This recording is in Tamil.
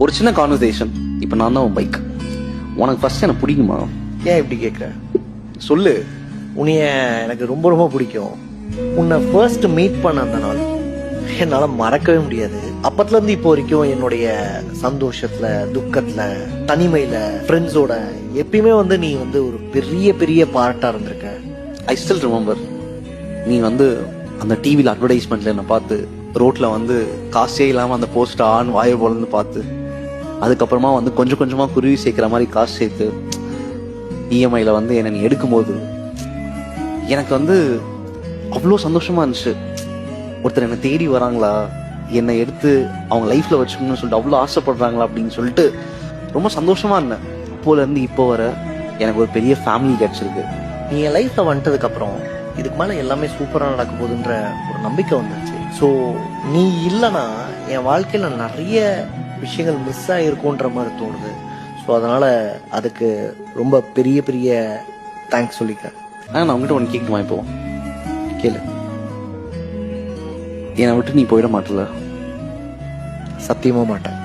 ஒரு சின்ன கான்வர்சேஷன். இப்போ நான் தான் உன் பைக். உனக்கு ஃபர்ஸ்ட் எனக்கு பிடிக்குமா? ஏன் இப்படி கேட்குற? சொல்லு. உன்னைய எனக்கு ரொம்ப ரொம்ப பிடிக்கும். உன்னை ஃபர்ஸ்ட் மீட் பண்ண அந்த நாள் என்னால் மறக்கவே முடியாது. அப்பத்துல இருந்து இப்போ வரைக்கும் என்னுடைய சந்தோஷத்துல, துக்கத்துல, தனிமையில, ஃப்ரெண்ட்ஸோட எப்பயுமே நீ ஒரு பெரிய பெரிய பார்ட்டா இருந்திருக்க. I still remember. நீ அந்த டிவியில் அட்வர்டைஸ்மெண்ட்ல என்னை பார்த்து ரோட்ல காசே இல்லாமல் அந்த போஸ்ட் ஆன் வாயை போலன்னு பார்த்து அதுக்கப்புறமா கொஞ்சம் கொஞ்சமா குருவி சேர்க்கிற மாதிரி காசு சேர்த்து இஎம்ஐல என்னை நீ எடுக்கும்போது எனக்கு அவ்வளோ சந்தோஷமா இருந்துச்சு. ஒருத்தர் என்னை தேடி வராங்களா, என்னை எடுத்து அவங்க லைஃப்ல வச்சுக்கணும்னு சொல்லிட்டு அவ்வளோ ஆசைப்படுறாங்களா அப்படின்னு சொல்லிட்டு ரொம்ப சந்தோஷமா இருந்தேன். அப்போல இருந்து இப்போ வர எனக்கு ஒரு பெரிய ஃபேமிலி கிடைச்சிருக்கு. நீ என் லைஃப்ல வந்துட்டதுக்கு அப்புறம் இதுக்கு மேல எல்லாமே சூப்பரா நடக்க போகுதுன்ற ஒரு நம்பிக்கை வந்துருச்சு. ஸோ நீ இல்லைன்னா என் வாழ்க்கையில நிறைய விஷயங்கள் மிஸ் ஆகிருக்குன்ற மாதிரி தோணுது. ஸோ அதனால அதுக்கு ரொம்ப பெரிய பெரிய தேங்க்ஸ் சொல்லிக்கிறேன். நான் உங்ககிட்ட ஒன்று கேட்குமா? இப்போ கேளு. என்னை விட்டு நீ போயிட மாட்டல? சத்தியமா மாட்டேன்.